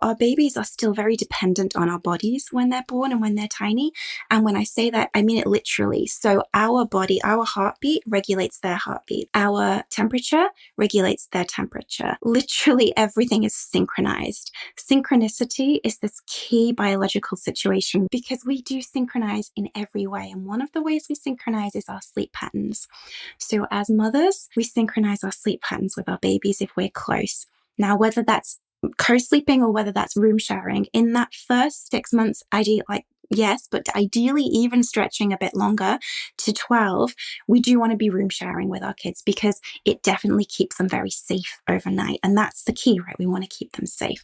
our babies are still very dependent on our bodies when they're born and when they're tiny. And when I say that, I mean it literally. So our body, our heartbeat regulates their heartbeat. Our temperature regulates their temperature. Literally everything is synchronized. Synchronicity is this key biological situation because we do synchronize in every way. And one of the ways we synchronize is our sleep patterns. So as mothers, we synchronize our sleep patterns with our babies if we're close. Now, whether that's co-sleeping or whether that's room sharing, in that first 6 months, yes, but ideally even stretching a bit longer to 12, we do want to be room sharing with our kids because it definitely keeps them very safe overnight. And that's the key, right? We want to keep them safe.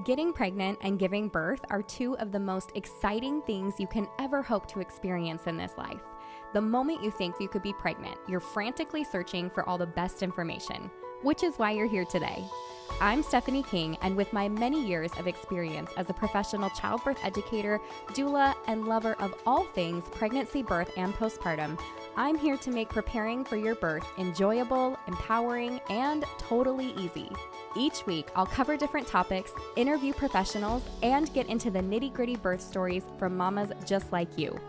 Getting pregnant and giving birth are two of the most exciting things you can ever hope to experience in this life. The moment you think you could be pregnant, you're frantically searching for all the best information, which is why you're here today. I'm Stephanie King, and with my many years of experience as a professional childbirth educator, doula, and lover of all things pregnancy, birth, and postpartum, I'm here to make preparing for your birth enjoyable, empowering, and totally easy. Each week, I'll cover different topics, interview professionals, and get into the nitty-gritty birth stories from mamas just like you.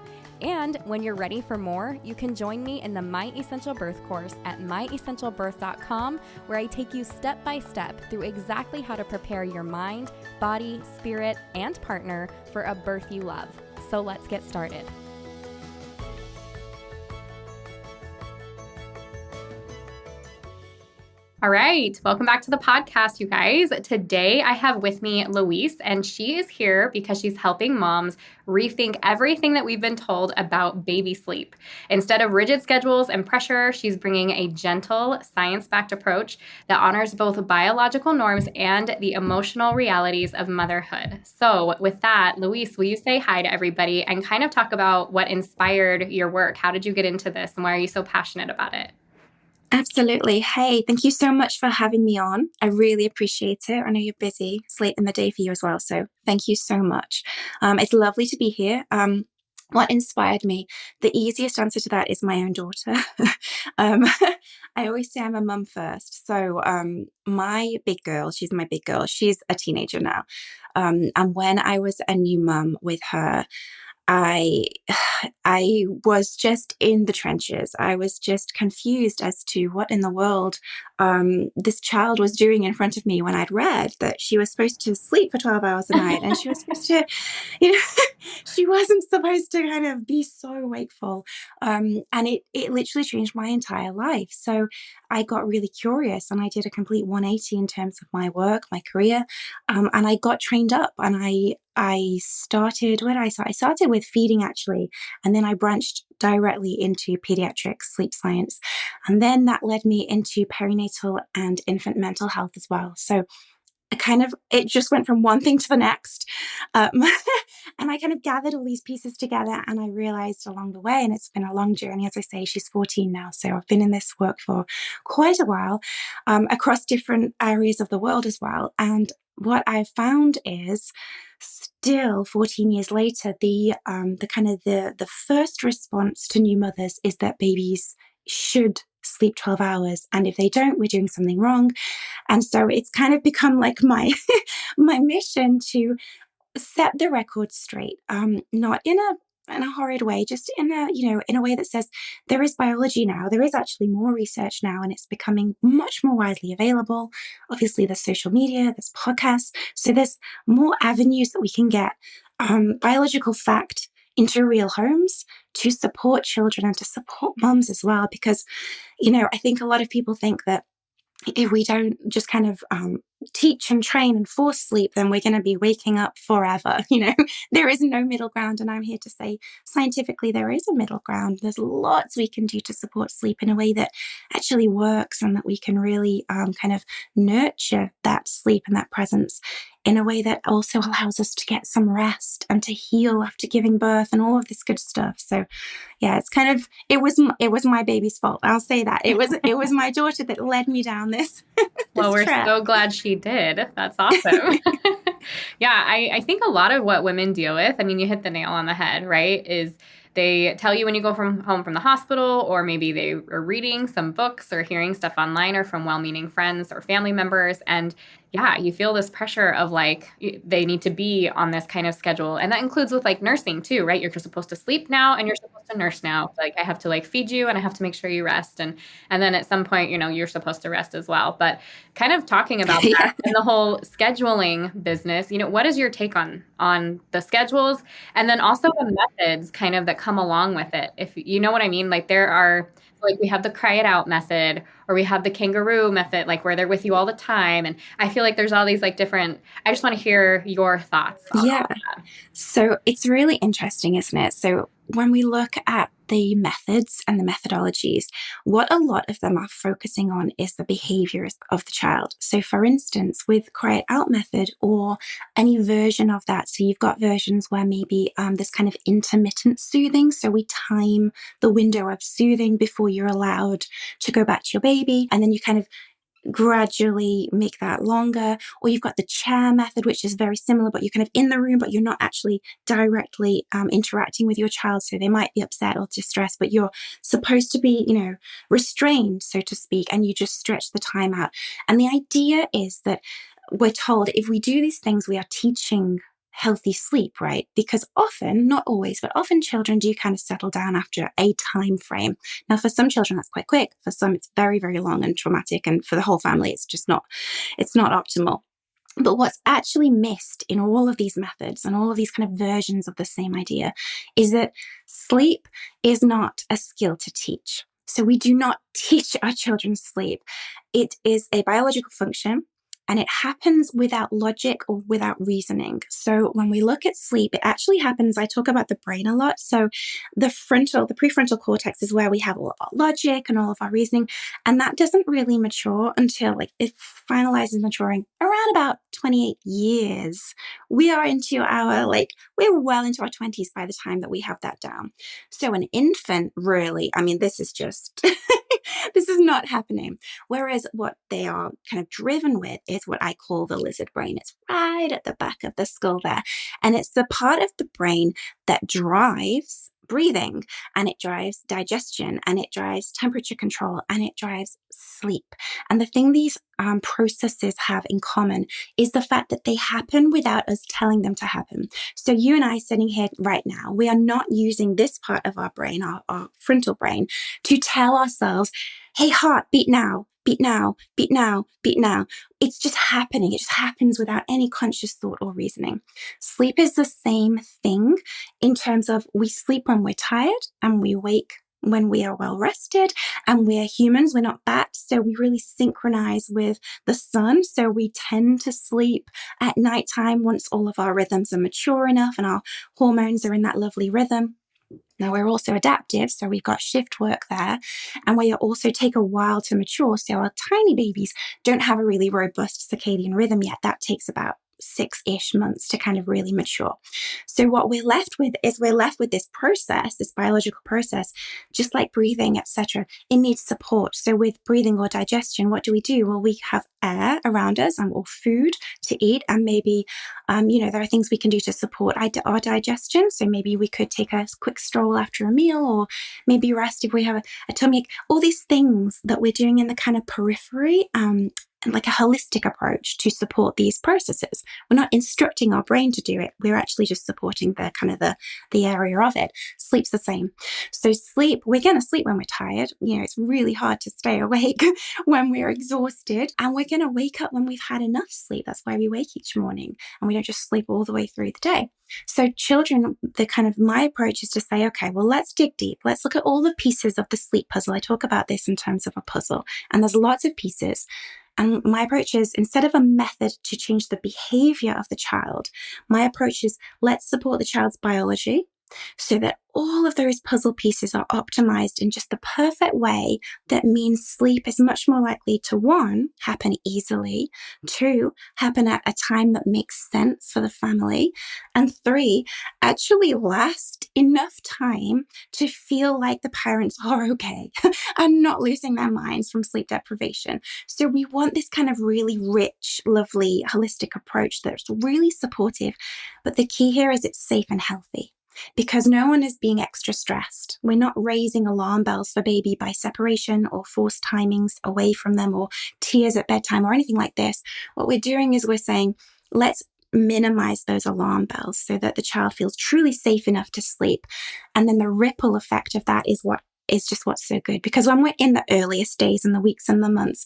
And when you're ready for more, you can join me in the My Essential Birth course at myessentialbirth.com, where I take you step by step through exactly how to prepare your mind, body, spirit, and partner for a birth you love. So let's get started. All right. Welcome back to the podcast, you guys. Today I have with me Louise, and she is here because she's helping moms rethink everything that we've been told about baby sleep. Instead of rigid schedules and pressure, she's bringing a gentle, science-backed approach that honors both biological norms and the emotional realities of motherhood. So with that, Louise, will you say hi to everybody and kind of talk about what inspired your work? How did you get into this, and why are you so passionate about it? Absolutely. Hey, thank you so much for having me on. I really appreciate it. I know you're busy. It's late in the day for you as well. So thank you so much. It's lovely to be here. What inspired me? The easiest answer to that is my own daughter. um, I always say I'm a mum first. So my big girl, she's my big girl. She's a teenager now. And when I was a new mum with her, I I was just in the trenches. I was just confused as to what in the world this child was doing in front of me when I'd read that she was supposed to sleep for 12 hours a night and she was supposed to, you know, she wasn't supposed to kind of be so wakeful. And it literally changed my entire life. So I got really curious and I did a complete 180 in terms of my work, my career, and I got trained up and I started, where did I start? I started with feeding actually, and then I branched directly into pediatric sleep science. And then that led me into perinatal and infant mental health as well. So it just went from one thing to the next. And I kind of gathered all these pieces together and I realized along the way, and it's been a long journey, as I say, she's 14 now. So I've been in this work for quite a while, across different areas of the world as well. And what I found is still 14 years later, the first response to new mothers is that babies should sleep 12 hours. And if they don't, we're doing something wrong. And so it's kind of become like my my mission to set the record straight, not in a horrid way, just in a way that says there is biology now, there is actually more research now, and it's becoming much more widely available. Obviously, there's social media, there's podcasts, so there's more avenues that we can get biological fact into real homes to support children and to support moms as well. Because, I think a lot of people think that if we don't just kind of teach and train and force sleep, then we're going to be waking up forever. There is no middle ground. And I'm here to say scientifically, there is a middle ground. There's lots we can do to support sleep in a way that actually works and that we can really kind of nurture that sleep and that presence in a way that also allows us to get some rest and to heal after giving birth and all of this good stuff. So yeah, it was my baby's fault. I'll say that. It was my daughter that led me down this. Well, we're track. So glad she did. That's awesome. Yeah, I think a lot of what women deal with, I mean, you hit the nail on the head, right? Is they tell you when you go home from the hospital, or maybe they are reading some books or hearing stuff online or from well-meaning friends or family members. And yeah, you feel this pressure of like they need to be on this kind of schedule. And that includes with like nursing too, right? You're just supposed to sleep now and you're supposed to nurse now. Like I have to like feed you and I have to make sure you rest. And then at some point, you're supposed to rest as well. But kind of talking about that Yeah. and the whole scheduling business, what is your take on the schedules and then also the methods kind of that come along with it? If you know what I mean, like there are like we have the cry it out method or we have the kangaroo method, like where they're with you all the time. And I feel like there's all these like different, I just want to hear your thoughts on Yeah. all of that. So it's really interesting, isn't it? So when we look at the methods and the methodologies, what a lot of them are focusing on is the behaviors of the child. So for instance, with cry it out method or any version of that, so you've got versions where maybe this kind of intermittent soothing. So we time the window of soothing before you're allowed to go back to your baby. And then you kind of gradually make that longer. Or you've got the chair method, which is very similar, but you're kind of in the room, but you're not actually directly interacting with your child. So they might be upset or distressed, but you're supposed to be, restrained, so to speak, and you just stretch the time out. And the idea is that we're told if we do these things, we are teaching healthy sleep, right? Because often, not always, but often children do kind of settle down after a time frame. Now, for some children, that's quite quick. For some, it's very, very long and traumatic. And for the whole family, it's not optimal. But what's actually missed in all of these methods and all of these kind of versions of the same idea is that sleep is not a skill to teach. So we do not teach our children sleep. It is a biological function and it happens without logic or without reasoning. So when we look at sleep, it actually happens. I talk about the brain a lot. So the prefrontal cortex is where we have all of our logic and all of our reasoning. And that doesn't really mature until like it finalizes maturing around about 28 years. We are into we're well into our 20s by the time that we have that down. So an infant really, I mean, this is just, this is not happening. Whereas what they are kind of driven with is what I call the lizard brain. It's right at the back of the skull there. And it's the part of the brain that drives breathing and it drives digestion and it drives temperature control and it drives sleep. And the thing these processes have in common is the fact that they happen without us telling them to happen. So you and I sitting here right now, we are not using this part of our brain, our frontal brain, to tell ourselves, hey, heart, beat now, beat now, beat now, beat now. It's just happening. It just happens without any conscious thought or reasoning. Sleep is the same thing in terms of we sleep when we're tired and we wake when we are well rested, and we're humans, we're not bats, so we really synchronize with the sun. So we tend to sleep at nighttime once all of our rhythms are mature enough and our hormones are in that lovely rhythm. Now we're also adaptive, so we've got shift work there, and we also take a while to mature. So our tiny babies don't have a really robust circadian rhythm yet. That takes about 6-ish months to kind of really mature. So what we're left with is this process, this biological process, just like breathing, etc. It needs support. So with breathing or digestion, what do? Well, we have air around us or food to eat, and maybe, there are things we can do to support our digestion. So maybe we could take a quick stroll after a meal, or maybe rest if we have a tummy ache. All these things that we're doing in the kind of periphery, and like a holistic approach to support these processes. We're not instructing our brain to do it. We're actually just supporting the kind of the area of it. Sleep's the same. So we're going to sleep when we're tired. It's really hard to stay awake when we're exhausted, and we're going to wake up when we've had enough sleep. That's why we wake each morning, and we don't just sleep all the way through the day. So children, my approach is to say, okay, well, let's dig deep. Let's look at all the pieces of the sleep puzzle. I talk about this in terms of a puzzle, and there's lots of pieces. And my approach is, instead of a method to change the behavior of the child, my approach is, let's support the child's biology so that all of those puzzle pieces are optimized in just the perfect way that means sleep is much more likely to, 1, happen easily, 2, happen at a time that makes sense for the family, and 3, actually last enough time to feel like the parents are okay and not losing their minds from sleep deprivation. So we want this kind of really rich, lovely, holistic approach that's really supportive. But the key here is it's safe and healthy. because no one is being extra stressed. We're not raising alarm bells for baby by separation or forced timings away from them or tears at bedtime or anything like this. What we're doing is we're saying, let's minimize those alarm bells so that the child feels truly safe enough to sleep. And then the ripple effect of that is just what's so good. Because when we're in the earliest days and the weeks and the months,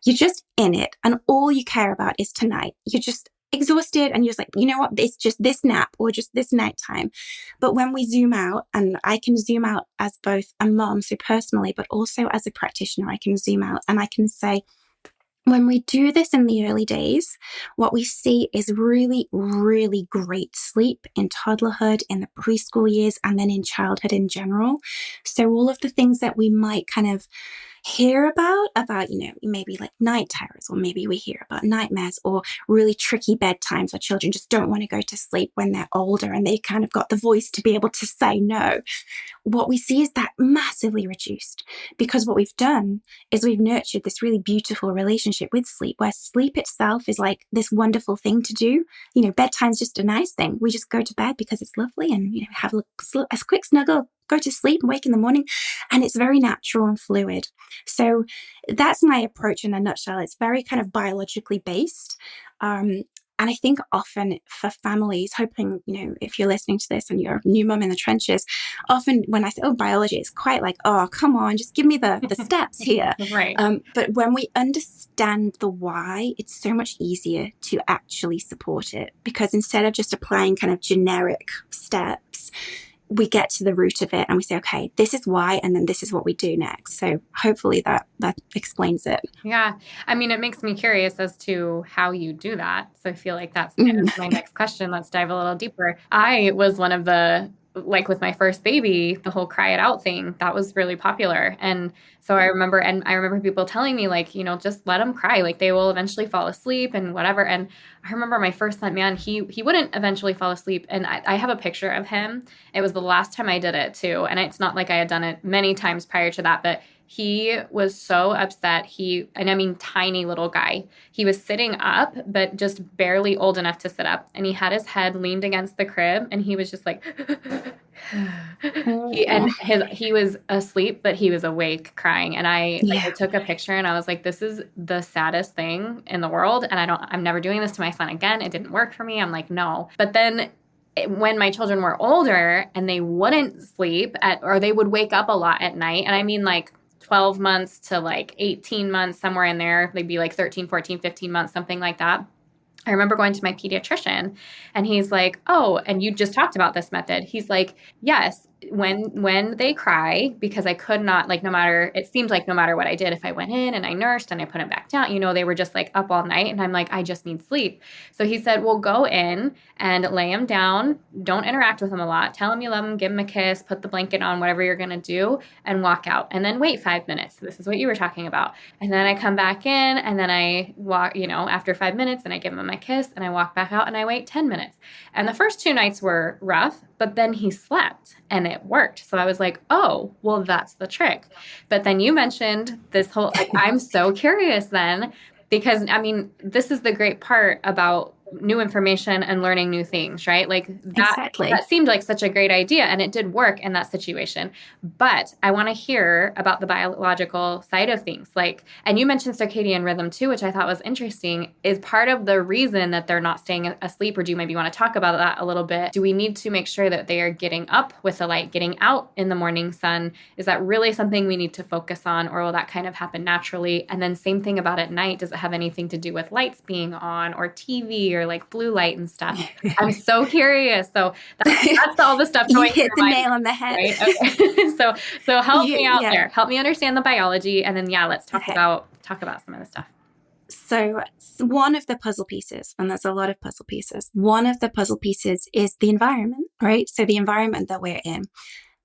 you're just in it and all you care about is tonight. You're just exhausted and you're just like, you know what, it's just this nap or just this nighttime. But when we zoom out, and I can zoom out as both a mom, so personally, but also as a practitioner, I can zoom out and I can say, when we do this in the early days, what we see is really, really great sleep in toddlerhood, in the preschool years, and then in childhood in general. So all of the things that we might kind of hear about, maybe like night terrors, or maybe we hear about nightmares or really tricky bedtimes where children just don't want to go to sleep when they're older and they kind of got the voice to be able to say no. What we see is that massively reduced, because what we've done is we've nurtured this really beautiful relationship with sleep, where sleep itself is like this wonderful thing to do. Bedtime's just a nice thing. We just go to bed because it's lovely and, have a quick snuggle, go to sleep and wake in the morning. And it's very natural and fluid. So that's my approach in a nutshell. It's very kind of biologically based. And I think often for families, hoping, if you're listening to this and you're a new mum in the trenches, often when I say, oh, biology, it's quite like, oh, come on, just give me the steps here. Right. But when we understand the why, it's so much easier to actually support it, because instead of just applying kind of generic steps, we get to the root of it and we say, okay, this is why, and then this is what we do next. So hopefully that explains it. Yeah. I mean, it makes me curious as to how you do that. So I feel like that's kind of my next question. Let's dive a little deeper. I was one of the, like with my first baby, the whole cry it out thing, that was really popular. And so I remember people telling me like, just let them cry. Like they will eventually fall asleep and whatever. And I remember my first son, man, he wouldn't eventually fall asleep. And I have a picture of him. It was the last time I did it too. And it's not like I had done it many times prior to that, but he was so upset. And I mean, tiny little guy. He was sitting up, but just barely old enough to sit up. And he had his head leaned against the crib and he was just like, he was asleep, but he was awake crying. And I took a picture and I was like, this is the saddest thing in the world. And I'm never doing this to my son again. It didn't work for me. I'm like, no. But then when my children were older and they wouldn't sleep or they would wake up a lot at night. And I mean like 12 months to like 18 months, somewhere in there, they'd be like 13, 14, 15 months, something like that. I remember going to my pediatrician and he's like, oh, and you just talked about this method. He's like, yes, when they cry, because I could not, like, it seemed like no matter what I did, if I went in and I nursed and I put them back down, they were just like up all night. And I'm like, I just need sleep. So he said, well, go in and lay them down. Don't interact with them a lot. Tell them you love them, give them a kiss, put the blanket on, whatever you're going to do, and walk out. And then wait 5 minutes. This is what you were talking about. And then I come back in and then I walk, after 5 minutes, and I give him a kiss and I walk back out and I wait 10 minutes. And the first 2 nights were rough, but then he slept and it worked. So I was like, oh, well, that's the trick. But then you mentioned this whole, like, I'm so curious then, because I mean, this is the great part about new information and learning new things, right? Like that seemed like such a great idea and it did work in that situation. But I want to hear about the biological side of things. Like, and you mentioned circadian rhythm too, which I thought was interesting. Is part of the reason that they're not staying asleep, or do you maybe want to talk about that a little bit? Do we need to make sure that they are getting up with the light, getting out in the morning sun? Is that really something we need to focus on, or will that kind of happen naturally? And then same thing about at night. Does it have anything to do with lights being on or TV or like blue light and stuff? I'm so curious. So that's all the stuff going You hit the nail on the head. Right? Okay. so help me out there. Help me understand the biology, and then let's talk about some of the stuff. So one of the puzzle pieces, and there's a lot of puzzle pieces, one of the puzzle pieces is the environment, right? So the environment that we're in.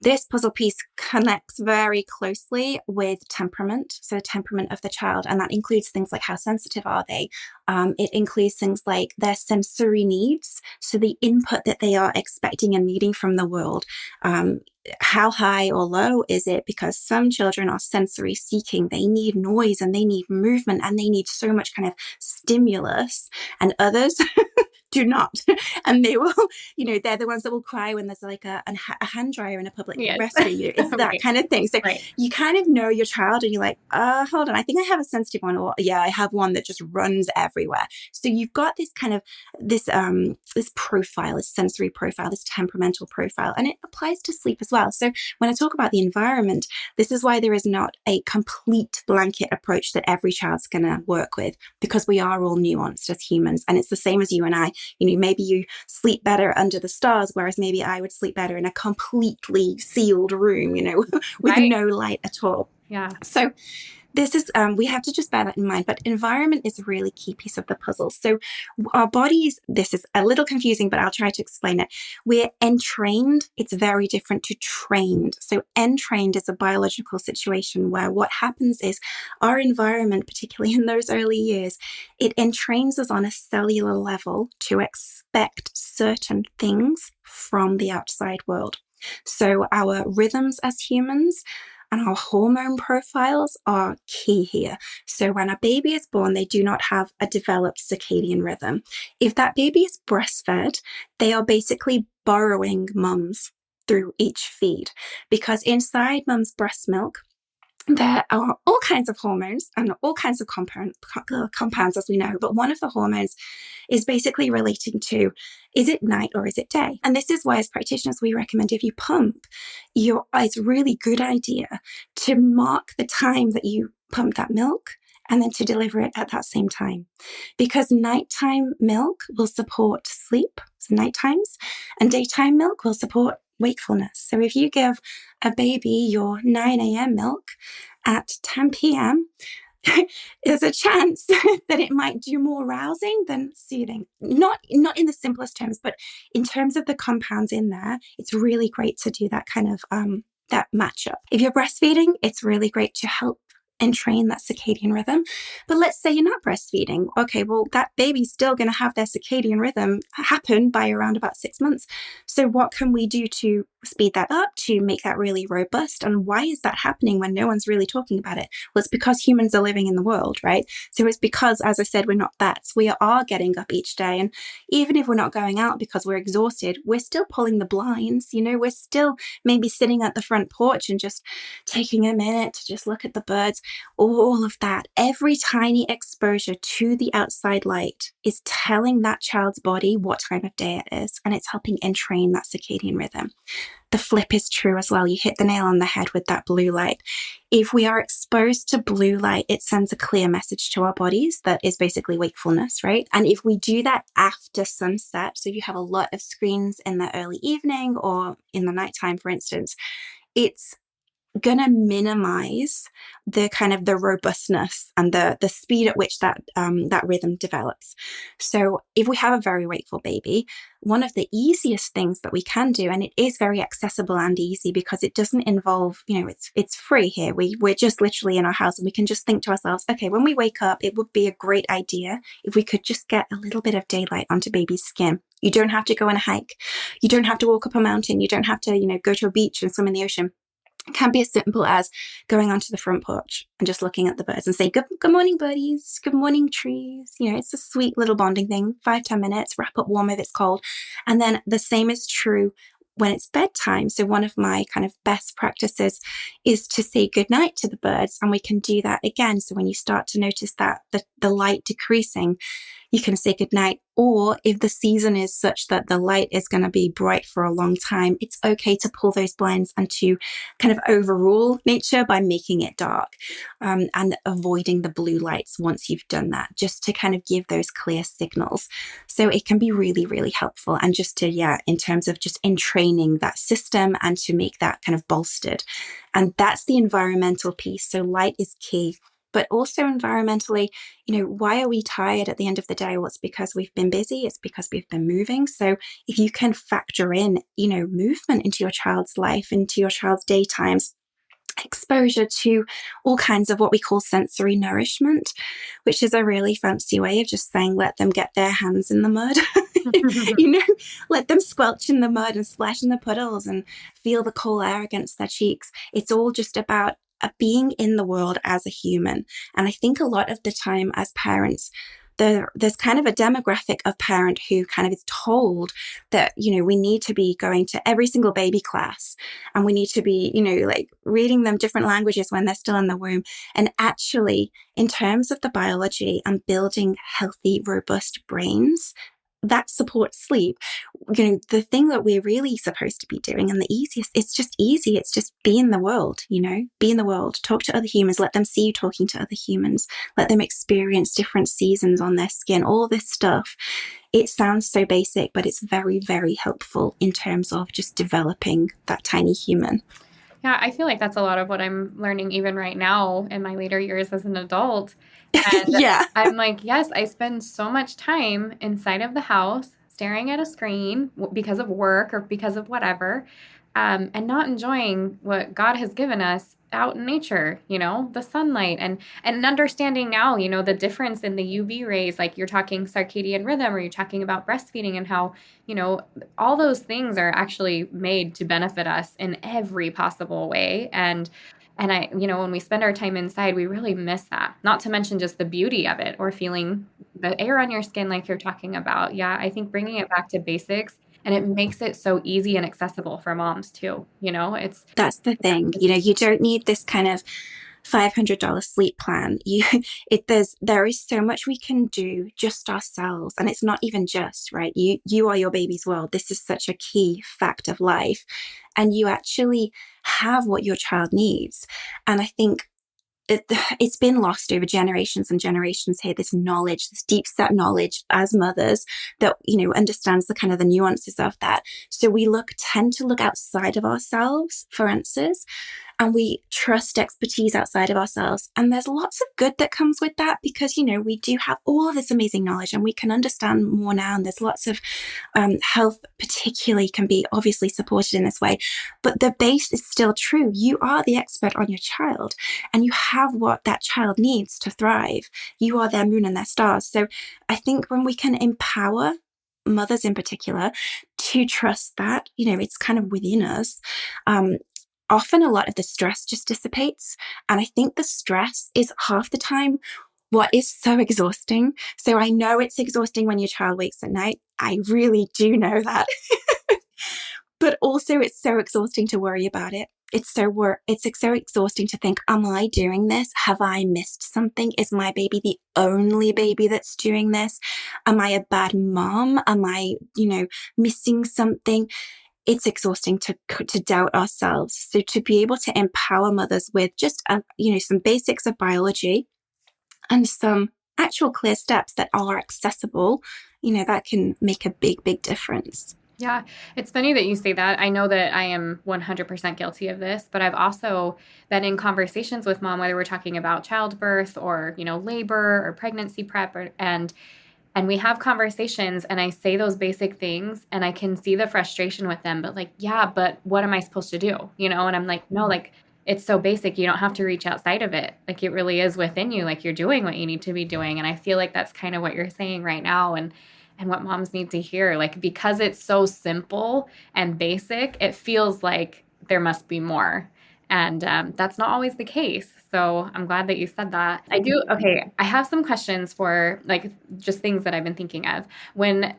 This puzzle piece connects very closely with temperament, so temperament of the child, and that includes things like how sensitive are they. It includes things like their sensory needs, so the input that they are expecting and needing from the world. How high or low is it? Because some children are sensory seeking. They need noise and they need movement and they need so much kind of stimulus, and others do not. And they will, they're the ones that will cry when there's like a hand dryer in a public Yes. restroom. It's that Right. kind of thing. So Right. you kind of know your child and you're like, hold on, I think I have a sensitive one, or yeah, I have one that just runs everywhere. So you've got this kind of this profile, this sensory profile, this temperamental profile, and it applies to sleep as well. So when I talk about the environment, this is why there is not a complete blanket approach that every child's going to work with, because we are all nuanced as humans. And it's the same as you and I. Maybe you sleep better under the stars, whereas maybe I would sleep better in a completely sealed room, with Right. no light at all. Yeah. So this is, we have to just bear that in mind, but environment is a really key piece of the puzzle. So our bodies, this is a little confusing, but I'll try to explain it. We're entrained. It's very different to trained. So entrained is a biological situation where what happens is our environment, particularly in those early years, it entrains us on a cellular level to expect certain things from the outside world. So our rhythms as humans and our hormone profiles are key here. So when a baby is born, they do not have a developed circadian rhythm. If that baby is breastfed, they are basically borrowing mums through each feed, because inside mum's breast milk, there are all kinds of hormones and all kinds of compounds, as we know. But one of the hormones is basically relating to, is it night or is it day? And this is why, as practitioners, we recommend if you pump, it's a really good idea to mark the time that you pump that milk and then to deliver it at that same time. Because nighttime milk will support sleep, so night times, and daytime milk will support wakefulness. So if you give a baby your 9 a.m. milk at 10 p.m., there's a chance that it might do more rousing than soothing. Not in the simplest terms, but in terms of the compounds in there, it's really great to do that kind of that matchup. If you're breastfeeding, it's really great to help and train that circadian rhythm. But let's say you're not breastfeeding. Okay, well, that baby's still going to have their circadian rhythm happen by around about 6 months. So what can we do to speed that up, to make that really robust? And why is that happening when no one's really talking about it? Well, it's because humans are living in the world, right? So it's because, as I said, we're not bats. We are getting up each day. And even if we're not going out because we're exhausted, we're still pulling the blinds. We're still maybe sitting at the front porch and just taking a minute to just look at the birds. All of that, every tiny exposure to the outside light is telling that child's body what time of day it is, and it's helping entrain that circadian rhythm. The flip is true as well. You hit the nail on the head with that blue light. If we are exposed to blue light, it sends a clear message to our bodies that is basically wakefulness, right? And if we do that after sunset, so if you have a lot of screens in the early evening or in the nighttime, for instance, it's going to minimize the kind of the robustness and the speed at which that rhythm develops. So if we have a very wakeful baby, one of the easiest things that we can do, and it is very accessible and easy because it doesn't involve, it's free here. We're just literally in our house and we can just think to ourselves, okay, when we wake up, it would be a great idea if we could just get a little bit of daylight onto baby's skin. You don't have to go on a hike. You don't have to walk up a mountain. You don't have to, go to a beach and swim in the ocean. It can be as simple as going onto the front porch and just looking at the birds and saying, good morning, birdies. Good morning, trees. It's a sweet little bonding thing. 5-10 minutes, wrap up warm if it's cold. And then the same is true when it's bedtime. So one of my kind of best practices is to say goodnight to the birds. And we can do that again. So when you start to notice that the light decreasing, you can say goodnight. Or if the season is such that the light is going to be bright for a long time, it's okay to pull those blinds and to kind of overrule nature by making it dark and avoiding the blue lights once you've done that, just to kind of give those clear signals. So it can be really, really helpful. And just to, in terms of just entraining that system and to make that kind of bolstered. And that's the environmental piece. So light is key. But also environmentally, why are we tired at the end of the day? Well, it's because we've been busy. It's because we've been moving. So if you can factor in, movement into your child's life, into your child's daytimes, exposure to all kinds of what we call sensory nourishment, which is a really fancy way of just saying, let them get their hands in the mud, let them squelch in the mud and splash in the puddles and feel the cool air against their cheeks. It's all just about being in the world as a human. And I think a lot of the time as parents, there's kind of a demographic of parent who kind of is told that, we need to be going to every single baby class, and we need to be, like reading them different languages when they're still in the womb. And actually, in terms of the biology and building healthy, robust brains that support sleep, the thing that we're really supposed to be doing, and the easiest, it's just easy. It's just be in the world, be in the world, talk to other humans, let them see you talking to other humans, let them experience different seasons on their skin, all this stuff. It sounds so basic, but it's very, very helpful in terms of just developing that tiny human. Yeah, I feel like that's a lot of what I'm learning even right now in my later years as an adult. And Yeah. I'm like, yes, I spend so much time inside of the house staring at a screen because of work or because of whatever, and not enjoying what God has given us out in nature, the sunlight and understanding now, the difference in the UV rays, like you're talking circadian rhythm or you're talking about breastfeeding and how, you know, all those things are actually made to benefit us in every possible way. And I, when we spend our time inside, we really miss that. Not to mention just the beauty of it or feeling the air on your skin, like you're talking about. Yeah, I think bringing it back to basics, and it makes it so easy and accessible for moms too. It's That's the thing. You don't need this kind of $500 sleep plan. There is so much we can do just ourselves, and it's not even just, right. You are your baby's world. This is such a key fact of life, and you actually have what your child needs. And I think it's been lost over generations and generations here, this knowledge, this deep set knowledge as mothers that understands the kind of the nuances of that. So we tend to look outside of ourselves for answers, and we trust expertise outside of ourselves. And there's lots of good that comes with that, because we do have all of this amazing knowledge and we can understand more now, and there's lots of health particularly can be obviously supported in this way. But the base is still true. You are the expert on your child, and you have what that child needs to thrive. You are their moon and their stars. So I think when we can empower mothers in particular to trust that, it's kind of within us, often a lot of the stress just dissipates. And I think the stress is half the time what is so exhausting. So I know it's exhausting when your child wakes at night. I really do know that. But also it's so exhausting to worry about it. It's so exhausting to think, am I doing this? Have I missed something? Is my baby the only baby that's doing this? Am I a bad mom? Am I, missing something? It's exhausting to doubt ourselves. So to be able to empower mothers with just some basics of biology and some actual clear steps that are accessible, that can make a big, big difference. Yeah, it's funny that you say that. I know that I am 100% guilty of this, but I've also been in conversations with mom, whether we're talking about childbirth or, labor or pregnancy prep, and we have conversations and I say those basic things and I can see the frustration with them, but like, yeah, but what am I supposed to do? And I'm like, no, like it's so basic. You don't have to reach outside of it. Like it really is within you. Like you're doing what you need to be doing. And I feel like that's kind of what you're saying right now. And what moms need to hear, like, because it's so simple and basic, it feels like there must be more. And that's not always the case. So I'm glad that you said that. I do. Okay. I have some questions for like just things that I've been thinking of when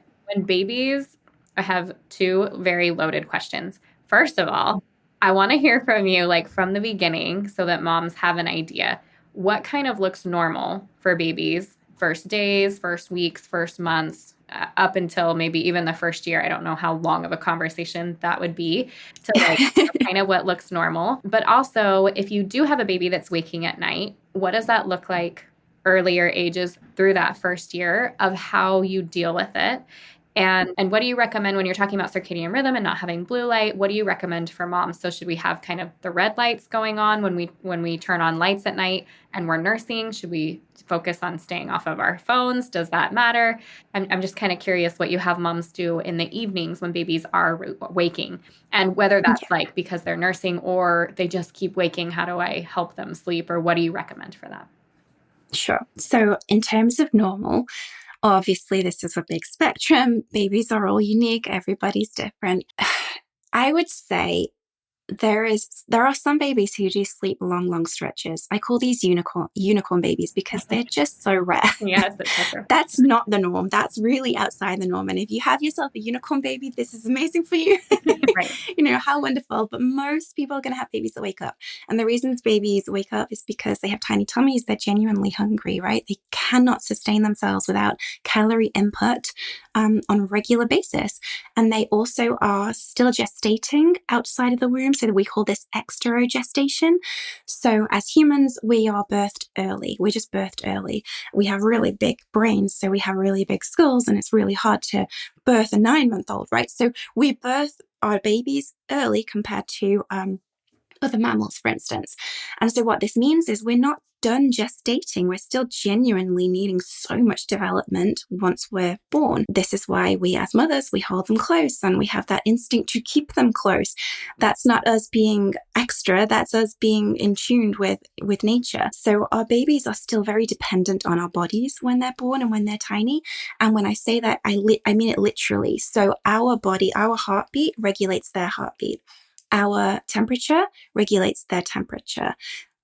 babies. I have two very loaded questions. First of all, I want to hear from you, like from the beginning, so that moms have an idea. What kind of looks normal for babies? First days, first weeks, first months, up until maybe even the first year. I don't know how long of a conversation that would be to like kind of what looks normal. But also, if you do have a baby that's waking at night, what does that look like earlier ages through that first year of how you deal with it? And what do you recommend when you're talking about circadian rhythm and not having blue light? What do you recommend for moms? So should we have kind of the red lights going on when we turn on lights at night and we're nursing? Should we focus on staying off of our phones? Does that matter? I'm just kind of curious what you have moms do in the evenings when babies are waking, and whether that's like because they're nursing or they just keep waking. How do I help them sleep, or what do you recommend for that? Sure. So in terms of normal, obviously, this is a big spectrum. Babies are all unique. Everybody's different. I would say There are some babies who do sleep long stretches. I call these unicorn babies because they're just so rare. Yes, that's so true. That's not the norm. That's really outside the norm. And if you have yourself a unicorn baby, this is amazing for you. Right. How wonderful. But most people are going to have babies that wake up. And the reasons babies wake up is because they have tiny tummies. They're genuinely hungry, right? They cannot sustain themselves without calorie input on a regular basis. And they also are still gestating outside of the womb. So we call this exterogestation. So as humans, we are birthed early. We're just birthed early. We have really big brains, so we have really big skulls, and it's really hard to birth a 9-month-old, right? So we birth our babies early compared to other mammals, for instance. And so what this means is we're not done gestating. We're still genuinely needing so much development once we're born. This is why we as mothers, we hold them close and we have that instinct to keep them close. That's not us being extra. That's us being in tune with nature. So our babies are still very dependent on our bodies when they're born and when they're tiny. And when I say that, I mean it literally. So our body, our heartbeat regulates their heartbeat. Our temperature regulates their temperature.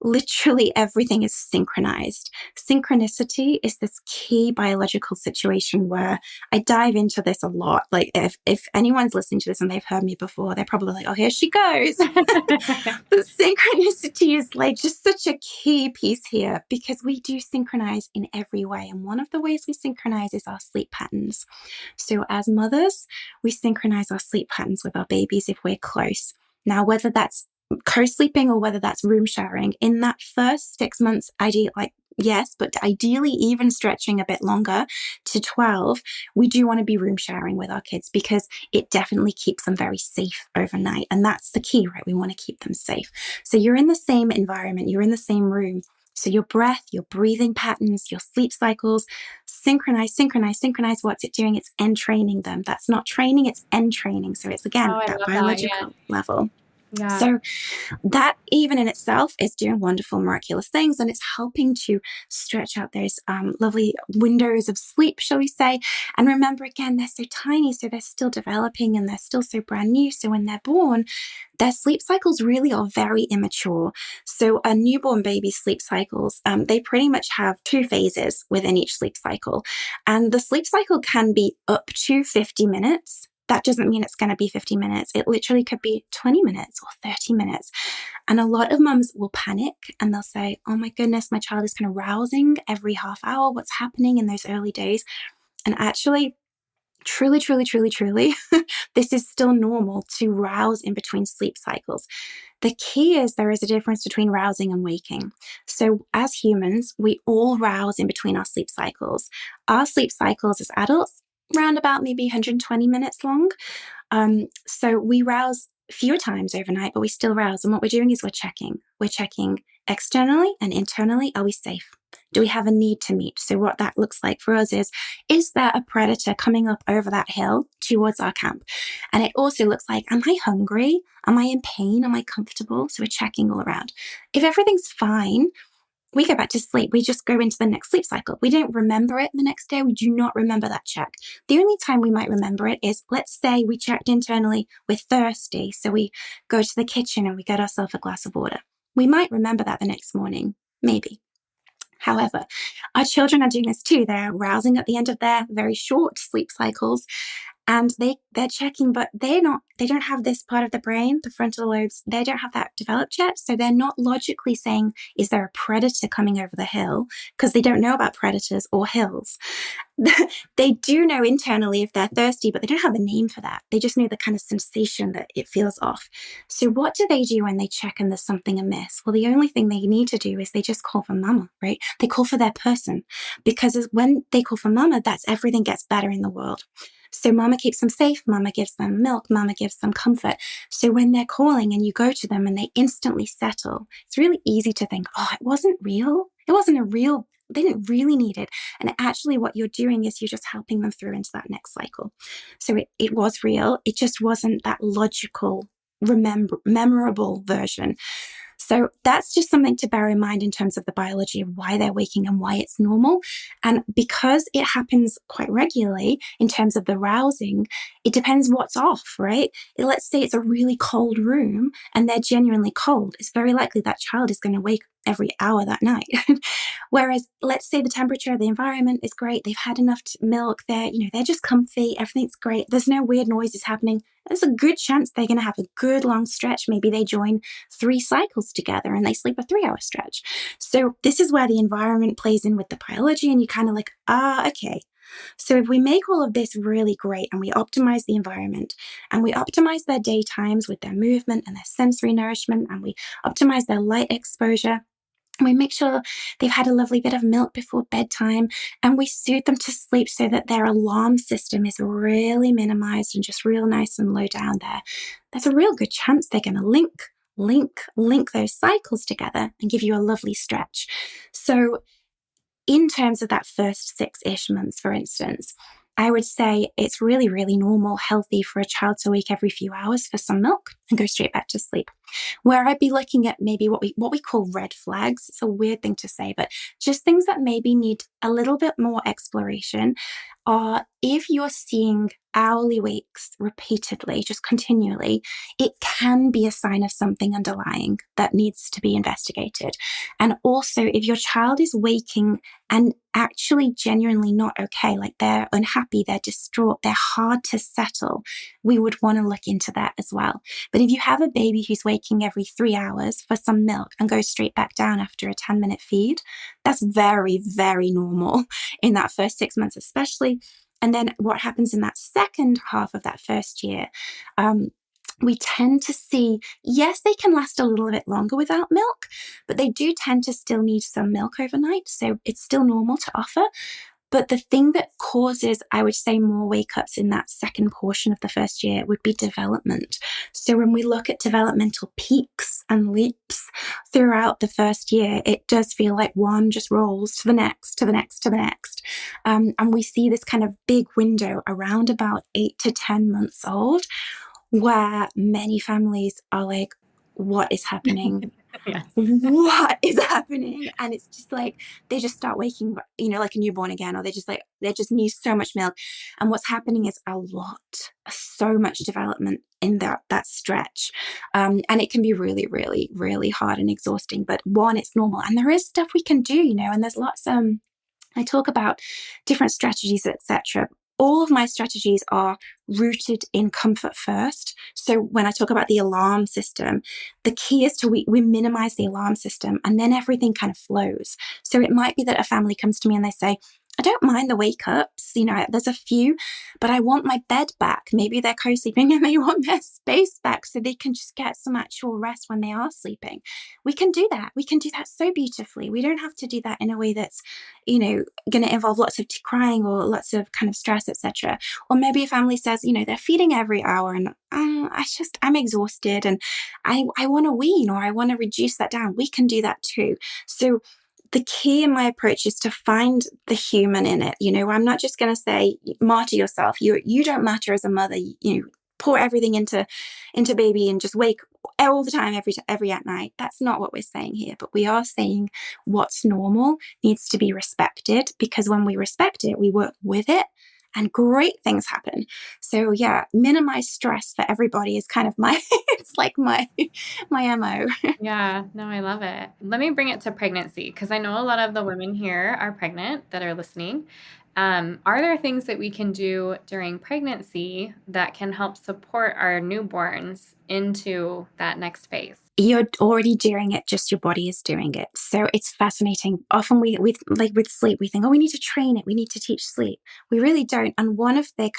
Literally everything is synchronized. Synchronicity is this key biological situation where I dive into this a lot. Like if anyone's listening to this and they've heard me before, they're probably like, oh, here she goes. The synchronicity is like just such a key piece here because we do synchronize in every way. And one of the ways we synchronize is our sleep patterns. So as mothers, we synchronize our sleep patterns with our babies if we're close. Now, whether that's co-sleeping or whether that's room sharing, in that first 6 months, yes, but ideally even stretching a bit longer to 12, we do want to be room sharing with our kids because it definitely keeps them very safe overnight. And that's the key, right? We want to keep them safe. So you're in the same environment, you're in the same room. So your breath, your breathing patterns, your sleep cycles, synchronize. What's it doing? It's entraining them. That's not training, it's entraining. So it's, again, Oh, I that love that. Yeah. biological level. Yeah. So that even in itself is doing wonderful, miraculous things, and it's helping to stretch out those lovely windows of sleep, shall we say. And remember, again, they're so tiny, so they're still developing and they're still so brand new. So when they're born, their sleep cycles really are very immature. So a newborn baby's sleep cycles, they pretty much have 2 phases within each sleep cycle. And the sleep cycle can be up to 50 minutes. That doesn't mean it's going to be 50 minutes. It literally could be 20 minutes or 30 minutes. And a lot of mums will panic and they'll say, oh my goodness, my child is kind of rousing every half hour. What's happening in those early days? And actually, truly, this is still normal to rouse in between sleep cycles. The key is there is a difference between rousing and waking. So as humans, we all rouse in between our sleep cycles. Our sleep cycles as adults, around about maybe 120 minutes long. So we rouse fewer times overnight, but we still rouse. And what we're doing is we're checking. We're checking externally and internally. Are we safe? Do we have a need to meet? So what that looks like for us is there a predator coming up over that hill towards our camp? And it also looks like, am I hungry? Am I in pain? Am I comfortable? So we're checking all around. If everything's fine, we go back to sleep. We just go into the next sleep cycle. We don't remember it the next day. We do not remember that check. The only time we might remember it is, let's say we checked internally, we're thirsty. So we go to the kitchen and we get ourselves a glass of water. We might remember that the next morning, maybe. However, our children are doing this too. They're rousing at the end of their very short sleep cycles. And they're checking, but they don't have this part of the brain, the frontal lobes, they don't have that developed yet. So they're not logically saying, is there a predator coming over the hill? Because they don't know about predators or hills. They do know internally if they're thirsty, but they don't have a name for that. They just know the kind of sensation that it feels off. So what do they do when they check and there's something amiss? Well, the only thing they need to do is they just call for mama, right? They call for their person, because when they call for mama, that's everything gets better in the world. So mama keeps them safe, mama gives them milk, mama gives them comfort. So when they're calling and you go to them and they instantly settle, it's really easy to think, oh, it wasn't real. It wasn't they didn't really need it. And actually what you're doing is you're just helping them through into that next cycle. So it was real. It just wasn't that logical, memorable version. So that's just something to bear in mind in terms of the biology of why they're waking and why it's normal. And because it happens quite regularly in terms of the rousing, it depends what's off, right? Let's say it's a really cold room and they're genuinely cold. It's very likely that child is going to wake every hour that night. Whereas let's say the temperature of the environment is great. They've had enough milk. They're just comfy. Everything's great. There's no weird noises happening. There's a good chance they're going to have a good long stretch. Maybe they join 3 cycles together and they sleep a 3-hour stretch. So this is where the environment plays in with the biology, and you kind of like, okay. So if we make all of this really great and we optimize the environment and we optimize their daytimes with their movement and their sensory nourishment, and we optimize their light exposure, we make sure they've had a lovely bit of milk before bedtime, and we soothe them to sleep so that their alarm system is really minimized and just real nice and low down there, there's a real good chance they're going to link those cycles together and give you a lovely stretch. So in terms of that first 6-ish months, for instance, I would say it's really, really normal, healthy for a child to wake every few hours for some milk and go straight back to sleep. Where I'd be looking at maybe what we call red flags. It's a weird thing to say, but just things that maybe need a little bit more exploration are if you're seeing hourly wakes repeatedly, just continually, it can be a sign of something underlying that needs to be investigated. And also, if your child is waking and actually genuinely not okay, like they're unhappy, they're distraught, they're hard to settle, we would want to look into that as well. But if you have a baby who's waking every 3 hours for some milk and goes straight back down after a 10-minute feed, that's very, very normal in that first 6 months, especially. And then what happens in that second half of that first year, we tend to see, yes, they can last a little bit longer without milk, but they do tend to still need some milk overnight. So it's still normal to offer. But the thing that causes, I would say, more wake-ups in that second portion of the first year would be development. So when we look at developmental peaks and leaps throughout the first year, it does feel like one just rolls to the next, to the next, to the next. And we see this kind of big window around about 8 to 10 months old, where many families are like, what is happening? Yes. What is happening? And it's just like they just start waking, like a newborn again, or they just need so much milk. And what's happening is so much development in that stretch, and it can be really, really, really hard and exhausting. But one, it's normal, and there is stuff we can do, and there's lots. I talk about different strategies, etc. All of my strategies are rooted in comfort first. So when I talk about the alarm system, the key is we minimize the alarm system, and then everything kind of flows. So it might be that a family comes to me and they say, I don't mind the wake ups, there's a few, but I want my bed back. Maybe they're co-sleeping and they want their space back so they can just get some actual rest when they are sleeping. We can do that. We can do that so beautifully. We don't have to do that in a way that's, going to involve lots of crying or lots of kind of stress, etc. Or maybe a family says, they're feeding every hour and I'm exhausted and I want to wean, or I want to reduce that down. We can do that too. So the key in my approach is to find the human in it. I'm not just going to say, martyr yourself. You don't matter as a mother. Pour everything into baby and just wake all the time, every at night. That's not what we're saying here. But we are saying what's normal needs to be respected, because when we respect it, we work with it, and great things happen. So yeah, minimize stress for everybody is kind of it's like my MO. Yeah, no, I love it. Let me bring it to pregnancy, because I know a lot of the women here are pregnant that are listening. Are there things that we can do during pregnancy that can help support our newborns into that next phase? You're already doing it, just your body is doing it. So it's fascinating. Often with sleep, we think, we need to train it. We need to teach sleep. We really don't. And one of the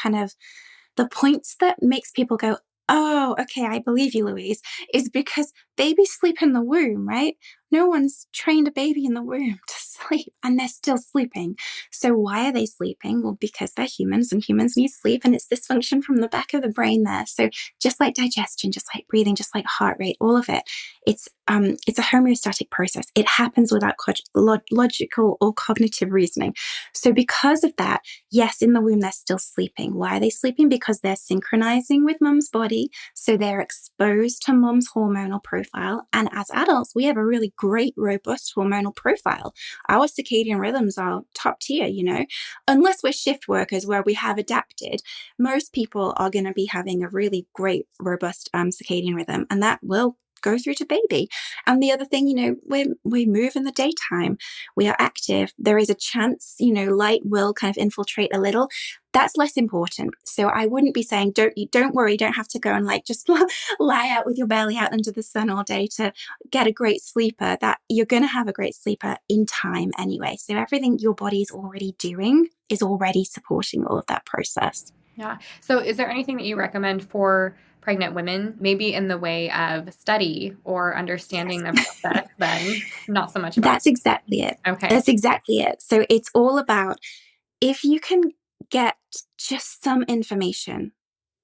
points that makes people go, oh, okay, I believe you, Louise, is because babies sleep in the womb, right? No one's trained a baby in the womb to sleep, and they're still sleeping. So why are they sleeping? Well, because they're humans and humans need sleep, and it's this function from the back of the brain there. So just like digestion, just like breathing, just like heart rate, all of it, it's a homeostatic process. It happens without logical or cognitive reasoning. So because of that, yes, in the womb, they're still sleeping. Why are they sleeping? Because they're synchronizing with mum's body. So they're exposed to mum's hormonal profile. profile. And as adults, we have a really great, robust hormonal profile. Our circadian rhythms are top tier, unless we're shift workers where we have adapted. Most people are going to be having a really great, robust circadian rhythm, and that will go through to baby. And the other thing, we move in the daytime, we are active. There is a chance, light will kind of infiltrate a little. That's less important. So I wouldn't be saying, don't worry, don't have to go and just lie out with your belly out under the sun all day to get a great sleeper. That you're going to have a great sleeper in time anyway. So everything your body's already doing is already supporting all of that process. Yeah. So is there anything that you recommend for pregnant women, maybe in the way of study or understanding the process, then not so much about? That's exactly it. Okay. That's exactly it. So it's all about, if you can get just some information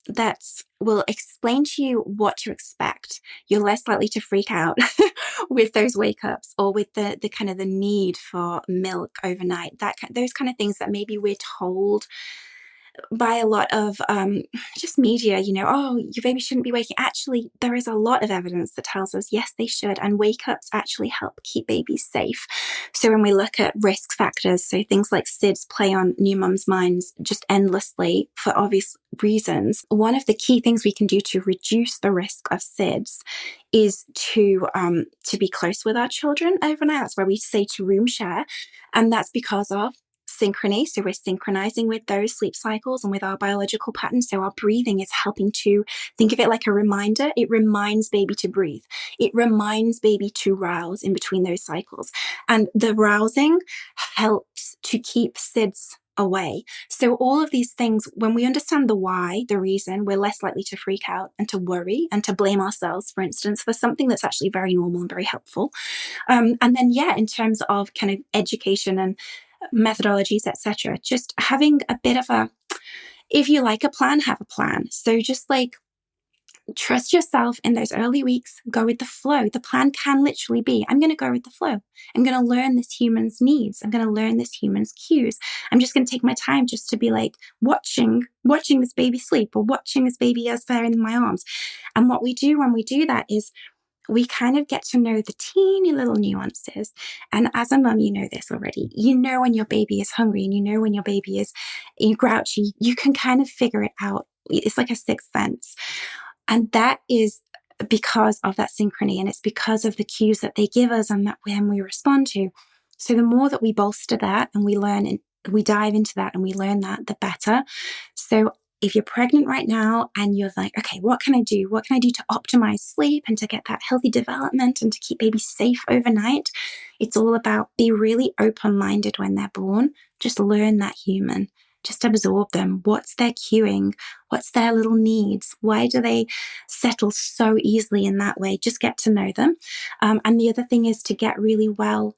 that will explain to you what to expect, you're less likely to freak out with those wake ups or with the kind of the need for milk overnight, those kind of things that maybe we're told by a lot of just media, oh, your baby shouldn't be waking. Actually, there is a lot of evidence that tells us, yes, they should. And wake ups actually help keep babies safe. So when we look at risk factors, so things like SIDS play on new mums' minds just endlessly for obvious reasons. One of the key things we can do to reduce the risk of SIDS is to be close with our children overnight. That's why we say to room share. And that's because of synchrony. So we're synchronizing with those sleep cycles and with our biological patterns. So our breathing is helping to think of it like a reminder. It reminds baby to breathe. It reminds baby to rouse in between those cycles. And the rousing helps to keep SIDS away. So all of these things, when we understand the why, the reason, we're less likely to freak out and to worry and to blame ourselves, for instance, for something that's actually very normal and very helpful. And then, in terms of kind of education and methodologies, etc., just having a bit of if you like a plan, have a plan. So just trust yourself in those early weeks, go with the flow. The plan can literally be, I'm going to go with the flow. I'm going to learn this human's needs. I'm going to learn this human's cues. I'm just going to take my time just to be watching this baby sleep, or watching this baby as they're in my arms. And what we do when we do that is we kind of get to know the teeny little nuances. And as a mum, you know this already. You know when your baby is hungry, and you know when your baby is grouchy. You can kind of figure it out. It's like a sixth sense. And that is because of that synchrony, and it's because of the cues that they give us and that when we respond to. So the more that we bolster that and we learn and we dive into that and we learn that, the better. So if you're pregnant right now and you're like, okay, what can I do? What can I do to optimize sleep and to get that healthy development and to keep baby safe overnight? It's all about be really open-minded when they're born. Just learn that human. Just absorb them. What's their cueing? What's their little needs? Why do they settle so easily in that way? Just get to know them. And the other thing is to get really well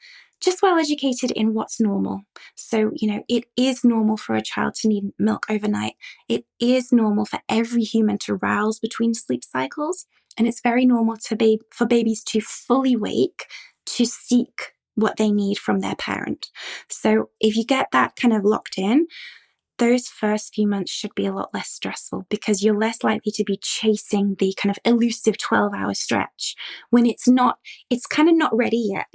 educated in what's normal. So, it is normal for a child to need milk overnight. It is normal for every human to rouse between sleep cycles. And it's very normal for babies to fully wake to seek what they need from their parent. So if you get that kind of locked in, those first few months should be a lot less stressful, because you're less likely to be chasing the kind of elusive 12-hour stretch when it's kind of not ready yet,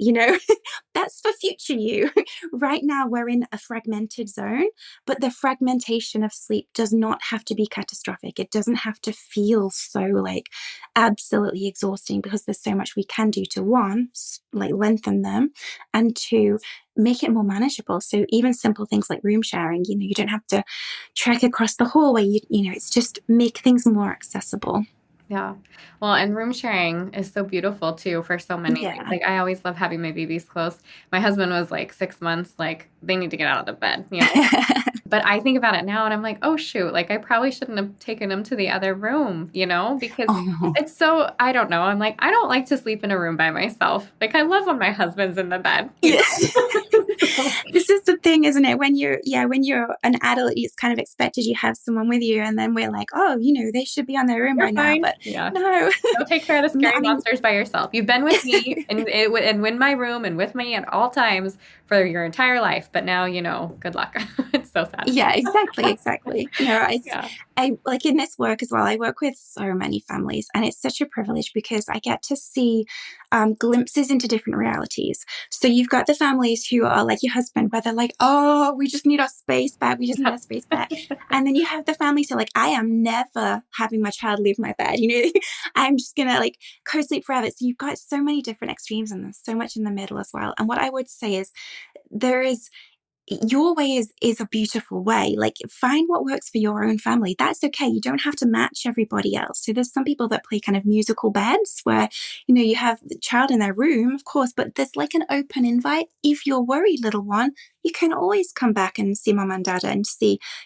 That's for future you. Right now, we're in a fragmented zone, but the fragmentation of sleep does not have to be catastrophic. It doesn't have to feel so absolutely exhausting, because there's so much we can do to, one, lengthen them, and two, make it more manageable. So even simple things like room sharing, you don't have to trek across the hallway. It's just make things more accessible. Yeah. Well, and room sharing is so beautiful too for so many things. Yeah. I always love having my babies close. My husband was 6 months, they need to get out of the bed, But I think about it now and I'm like, oh shoot, I probably shouldn't have taken him to the other room, because it's so, I don't know. I'm I don't like to sleep in a room by myself. I love when my husband's in the bed. Yeah. This is the thing, isn't it? When you're an adult, it's kind of expected you have someone with you, and then we're like, oh, they should be on their room You're by fine. now. But yeah. No. Don't take care of the scary monsters by yourself. You've been with me and in my room and with me at all times for your entire life. But now, good luck. So sad. Yeah, exactly. Yeah. I like in this work as well. I work with so many families, and it's such a privilege because I get to see glimpses into different realities. So you've got the families who are like your husband, where they're like, "Oh, we just need our space back. We just need our space back," and then you have the families who are like, "I am never having my child leave my bed. I'm just gonna like co-sleep forever." So you've got so many different extremes, and there's so much in the middle as well. And what I would say is there is your way is a beautiful way. Like find what works for your own family. That's okay. You don't have to match everybody else. So there's some people that play kind of musical beds where, you have the child in their room, of course, but there's like an open invite. If you're worried, little one, you can always come back and see mom and dad and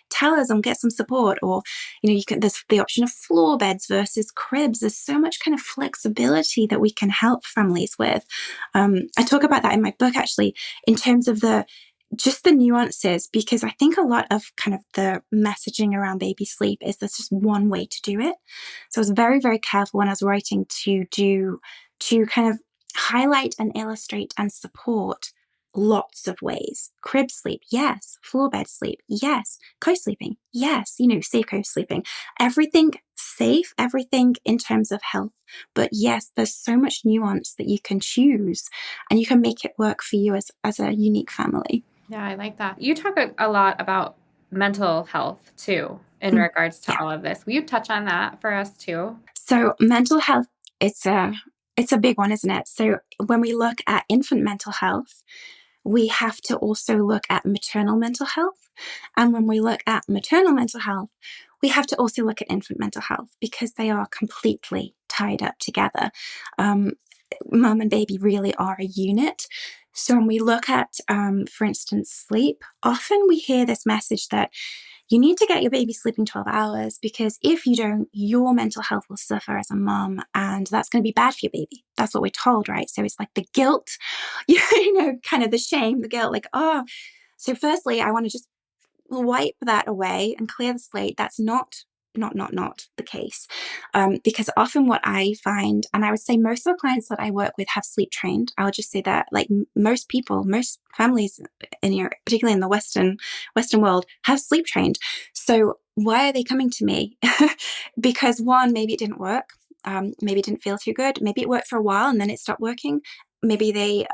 tell us and get some support. Or, there's the option of floor beds versus cribs. There's so much kind of flexibility that we can help families with. I talk about that in my book, actually, in terms of just the nuances, because I think a lot of kind of the messaging around baby sleep is there's just one way to do it. So I was very, very careful when I was writing to kind of highlight and illustrate and support lots of ways. Crib sleep, yes. Floor bed sleep, yes. Co-sleeping, yes. Safe co-sleeping. Everything safe, everything in terms of health. But yes, there's so much nuance that you can choose and you can make it work for you as a unique family. Yeah, I like that. You talk a lot about mental health too in regards to Yeah. all of this. Will you touch on that for us too? So mental health, it's a big one, isn't it? So when we look at infant mental health, we have to also look at maternal mental health. And when we look at maternal mental health, we have to also look at infant mental health because they are completely tied up together. Mum and baby really are a unit. So when we look at, for instance, sleep, often we hear this message that you need to get your baby sleeping 12 hours because if you don't, your mental health will suffer as a mom and that's going to be bad for your baby. That's what we're told, right? So it's like the guilt, kind of the shame, the guilt, like, oh. So firstly, I want to just wipe that away and clear the slate. That's not the case. Because often what I find, and I would say most of the clients that I work with have sleep trained. I would just say that like most people, most families in Europe, particularly in the Western world, have sleep trained. So why are they coming to me? Because one, maybe it didn't work. Maybe it didn't feel too good. Maybe it worked for a while and then it stopped working. Maybe they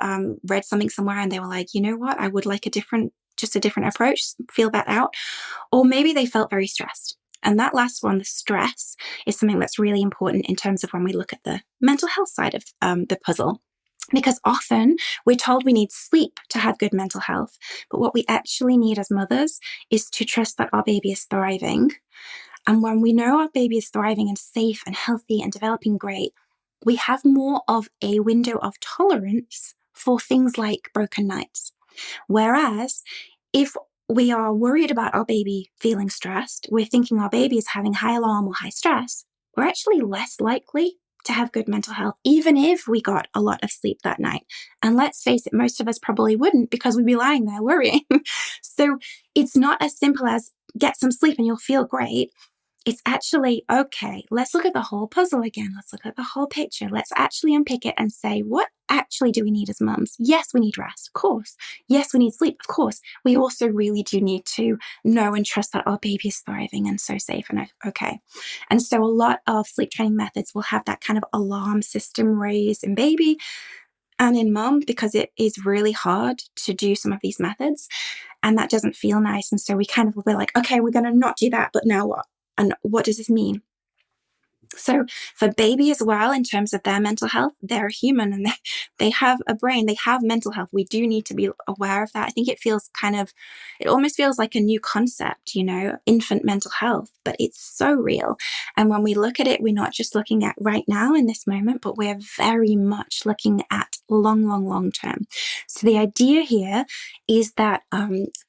read something somewhere and they were like, you know what, I would like a different approach, feel that out. Or maybe they felt very stressed. And that last one, the stress, is something that's really important in terms of when we look at the mental health side of the puzzle. Because often we're told we need sleep to have good mental health. But what we actually need as mothers is to trust that our baby is thriving. And when we know our baby is thriving and safe and healthy and developing great, we have more of a window of tolerance for things like broken nights. Whereas if we are worried about our baby feeling stressed, we're thinking our baby is having high alarm or high stress, we're actually less likely to have good mental health, even if we got a lot of sleep that night. And let's face it, most of us probably wouldn't because we'd be lying there worrying. So it's not as simple as get some sleep and you'll feel great. It's actually, okay, let's look at the whole puzzle again. Let's look at the whole picture. Let's actually unpick it and say, what actually do we need as mums? Yes, we need rest, of course. Yes, we need sleep, of course. We also really do need to know and trust that our baby is thriving and so safe and okay. And so a lot of sleep training methods will have that kind of alarm system raised in baby and in mum because it is really hard to do some of these methods and that doesn't feel nice. And so we kind of will be like, okay, we're going to not do that, but now what? And what does this mean? So for baby as well, in terms of their mental health, they're human and they have a brain, they have mental health. We do need to be aware of that. I think it almost feels like a new concept, infant mental health, but it's so real. And when we look at it, we're not just looking at right now in this moment, but we're very much looking at long term. So the idea here is that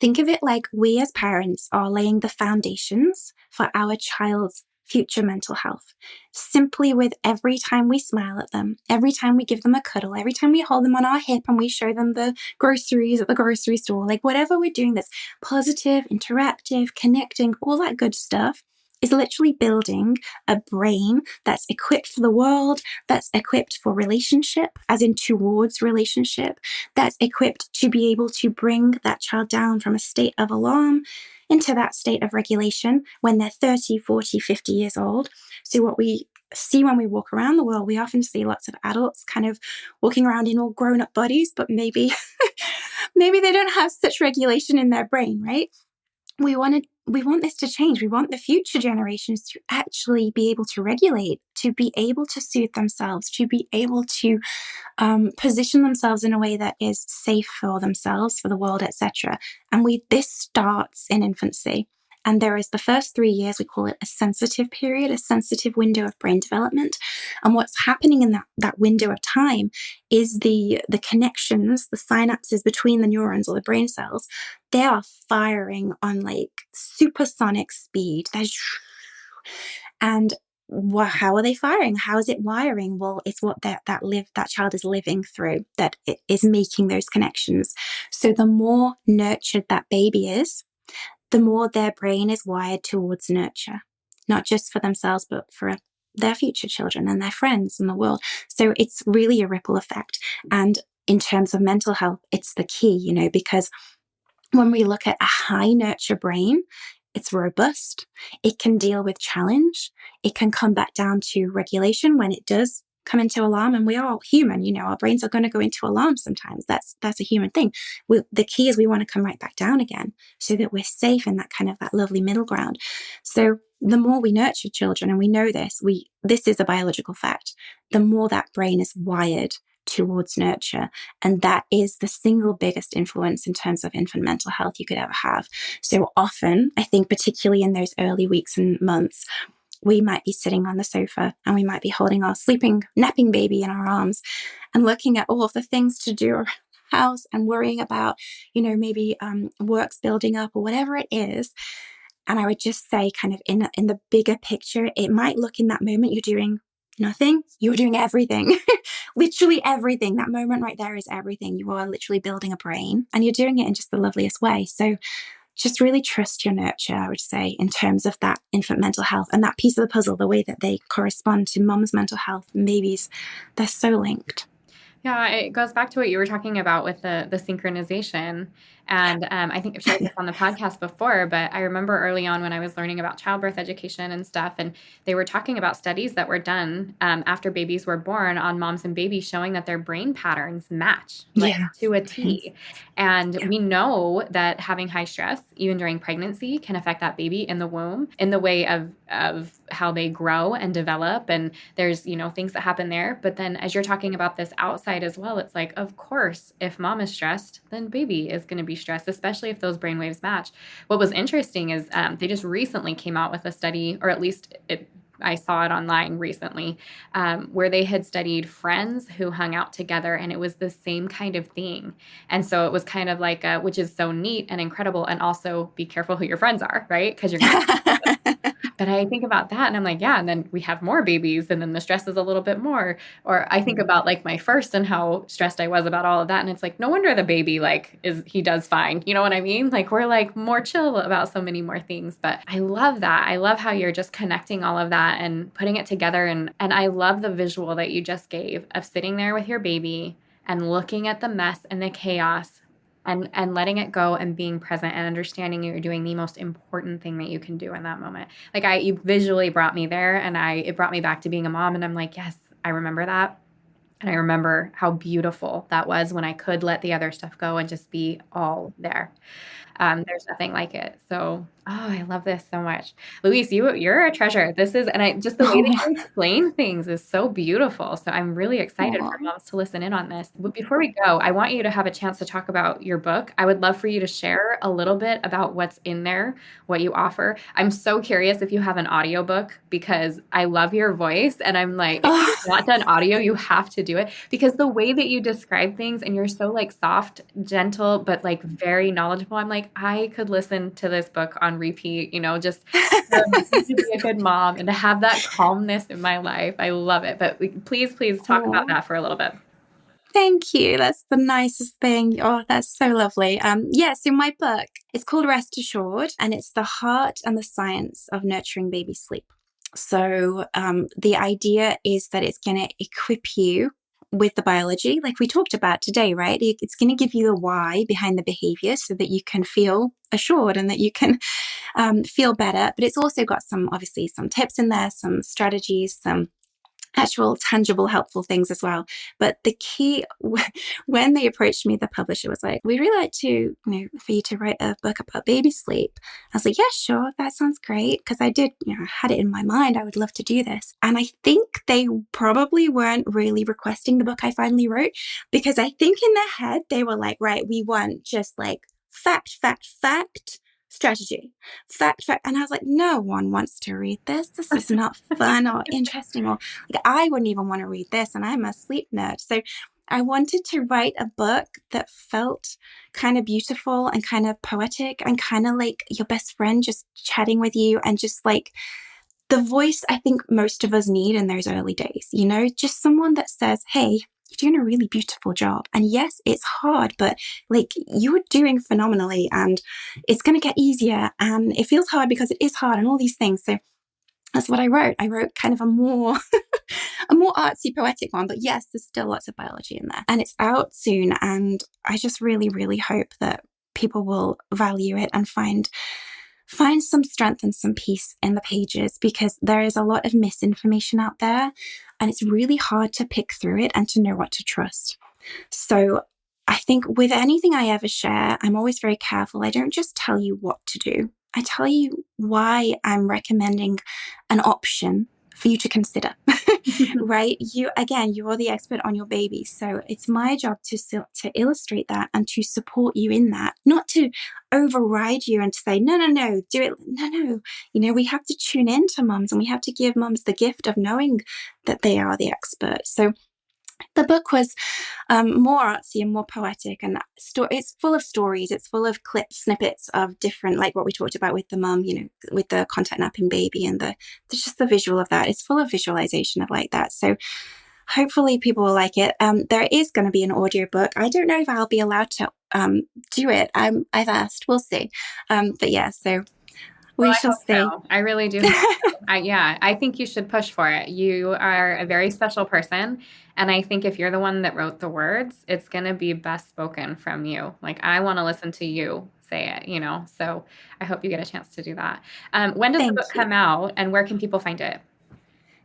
think of it like we as parents are laying the foundations for our child's future mental health. Simply with every time we smile at them, every time we give them a cuddle, every time we hold them on our hip and we show them the groceries at the grocery store, like whatever we're doing that's positive, interactive, connecting, all that good stuff, is literally building a brain that's equipped for the world, that's equipped for relationship, as in towards relationship, that's equipped to be able to bring that child down from a state of alarm into that state of regulation when they're 30, 40, 50 years old. So what we see when we walk around the world, we often see lots of adults kind of walking around in all grown up bodies, but maybe maybe they don't have such regulation in their brain, right? We want this to change. We want the future generations to actually be able to regulate, to be able to soothe themselves, to be able to position themselves in a way that is safe for themselves, for the world, etc. And this starts in infancy. And there is the first 3 years, we call it a sensitive period, a sensitive window of brain development. And what's happening in that window of time is the connections, the synapses between the neurons or the brain cells, they are firing on like supersonic speed. And how are they firing? How is it wiring? Well, it's what that child is living through that it is making those connections. So the more nurtured that baby is, the more their brain is wired towards nurture, not just for themselves, but for their future children and their friends and the world. So it's really a ripple effect. And in terms of mental health, it's the key, because when we look at a high nurture brain, it's robust. It can deal with challenge. It can come back down to regulation when it does come into alarm. And we are all human, our brains are going to go into alarm sometimes. That's a human thing. The key is we want to come right back down again so that we're safe in that kind of that lovely middle ground. So the more we nurture children, and we know this is a biological fact, the more that brain is wired towards nurture. And that is the single biggest influence in terms of infant mental health you could ever have. So often, I think particularly in those early weeks and months, we might be sitting on the sofa and we might be holding our napping baby in our arms and looking at all of the things to do around the house and worrying about, maybe work's building up or whatever it is. And I would just say kind of in the bigger picture, it might look in that moment you're doing nothing, you're doing everything. Literally everything. That moment right there is everything. You are literally building a brain and you're doing it in just the loveliest way. So just really trust your nurture, I would say, in terms of that infant mental health and that piece of the puzzle, the way that they correspond to mom's mental health and babies, they're so linked. Yeah, it goes back to what you were talking about with the synchronization. And I think I've shared this on the podcast before, but I remember early on when I was learning about childbirth education and stuff, and they were talking about studies that were done after babies were born on moms and babies showing that their brain patterns match to a T. And we know that having high stress, even during pregnancy, can affect that baby in the womb in the way of how they grow and develop. And there's, things that happen there. But then as you're talking about this outside as well, it's like, of course, if mom is stressed, then baby is going to be stressed, especially if those brainwaves match. What was interesting is they just recently came out with a study, or at least I saw it online recently, where they had studied friends who hung out together, and it was the same kind of thing. And so it was kind of like, which is so neat and incredible. And also be careful who your friends are, right? Because you're going to But I think about that and I'm like, yeah, and then we have more babies and then the stress is a little bit more. Or I think about like my first and how stressed I was about all of that. And it's like, no wonder the baby he does fine. You know what I mean? Like we're like more chill about so many more things. But I love that. I love how you're just connecting all of that and putting it together. And I love the visual that you just gave of sitting there with your baby and looking at the mess and the chaos and letting it go and being present and understanding you're doing the most important thing that you can do in that moment. Like you visually brought me there and it brought me back to being a mom. And I'm like, yes, I remember that. And I remember how beautiful that was when I could let the other stuff go and just be all there. There's nothing like it. So, I love this so much. Louise, you're a treasure. Just the way that you explain things is so beautiful. So I'm really excited for moms to listen in on this. But before we go, I want you to have a chance to talk about your book. I would love for you to share a little bit about what's in there, what you offer. I'm so curious if you have an audiobook because I love your voice and I'm like, if you've not done audio, you have to do it because the way that you describe things and you're so like soft, gentle, but like very knowledgeable. I'm like, I could listen to this book on repeat, just to be a good mom and to have that calmness in my life. I love it. But please talk about that for a little bit. Thank you. That's the nicest thing. Oh, that's so lovely. So my book, it's called Rest Assured, and it's the heart and the science of nurturing baby sleep. So the idea is that it's going to equip you with the biology, like we talked about today, right? It's going to give you the why behind the behavior so that you can feel assured and that you can feel better. But it's also got obviously some tips in there, some strategies, some actual tangible helpful things as well. But the key, when they approached me, the publisher was like, we'd really like to, for you to write a book about baby sleep. I was like, yeah, sure, that sounds great. Because I did, had it in my mind, I would love to do this. And I think they probably weren't really requesting the book I finally wrote, because I think in their head they were like, right, we want just like fact, strategy, fact. And I was like, no one wants to read this. This is not fun or interesting, or like, I wouldn't even want to read this. And I'm a sleep nerd. So I wanted to write a book that felt kind of beautiful and kind of poetic and kind of like your best friend just chatting with you, and just like the voice I think most of us need in those early days, just someone that says, hey, you're doing a really beautiful job. And yes, it's hard, but like you're doing phenomenally, and it's going to get easier, and it feels hard because it is hard, and all these things. So that's what I wrote. I wrote kind of a more a more artsy, poetic one, but yes, there's still lots of biology in there, and it's out soon. And I just really, really hope that people will value it and find some strength and some peace in the pages, because there is a lot of misinformation out there, and it's really hard to pick through it and to know what to trust. So I think with anything I ever share, I'm always very careful. I don't just tell you what to do. I tell you why I'm recommending an option for you to consider, right? You're the expert on your baby. So it's my job to illustrate that and to support you in that, not to override you and to say, no, do it. No. We have to tune into mums, and we have to give mums the gift of knowing that they are the expert. So the book was more artsy and more poetic, and it's full of stories. It's full of snippets of different, like what we talked about with the mum, with the contact napping baby, and just the visual of that. It's full of visualization of like that. So hopefully people will like it. There is going to be an audiobook. I don't know if I'll be allowed to do it. I've asked. We'll see. But yeah, so we shall see. So. I really do. I think you should push for it. You are a very special person. And I think if you're the one that wrote the words, it's going to be best spoken from you. Like, I want to listen to you say it, so I hope you get a chance to do that. When does the book come out, and where can people find it?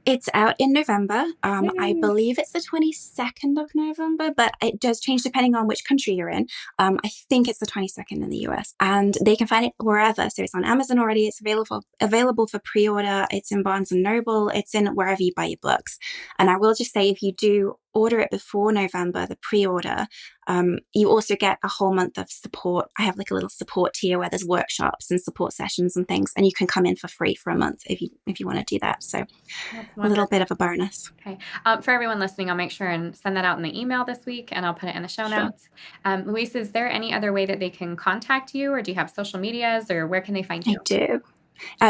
It's out in November. I believe it's the 22nd of November, but it does change depending on which country you're in. I think it's the 22nd in the US, and they can find it wherever. So it's on Amazon already. It's available for pre-order. It's in Barnes & Noble. It's in wherever you buy your books. And I will just say, if you do order it before November, the pre-order, you also get a whole month of support. I have like a little support tier where there's workshops and support sessions and things, and you can come in for free for a month if you want to do that. So a little bit of a bonus. Okay. For everyone listening, I'll make sure and send that out in the email this week, and I'll put it in the show notes. Louise, is there any other way that they can contact you, or do you have social medias, or where can they find you? I do.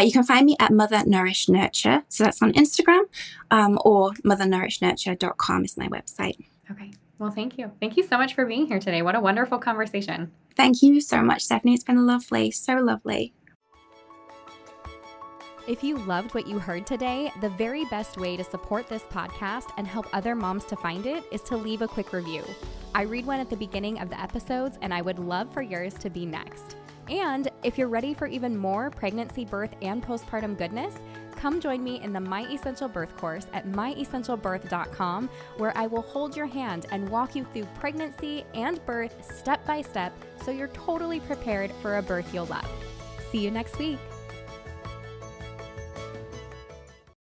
You can find me at Mother Nourish Nurture. So that's on Instagram, or mothernourishnurture.com is my website. Okay. Well, thank you. Thank you so much for being here today. What a wonderful conversation. Thank you so much, Stephanie. It's been lovely. So lovely. If you loved what you heard today, the very best way to support this podcast and help other moms to find it is to leave a quick review. I read one at the beginning of the episodes, and I would love for yours to be next. And if you're ready for even more pregnancy, birth, and postpartum goodness, come join me in the My Essential Birth course at myessentialbirth.com, where I will hold your hand and walk you through pregnancy and birth step by step, so you're totally prepared for a birth you'll love. See you next week.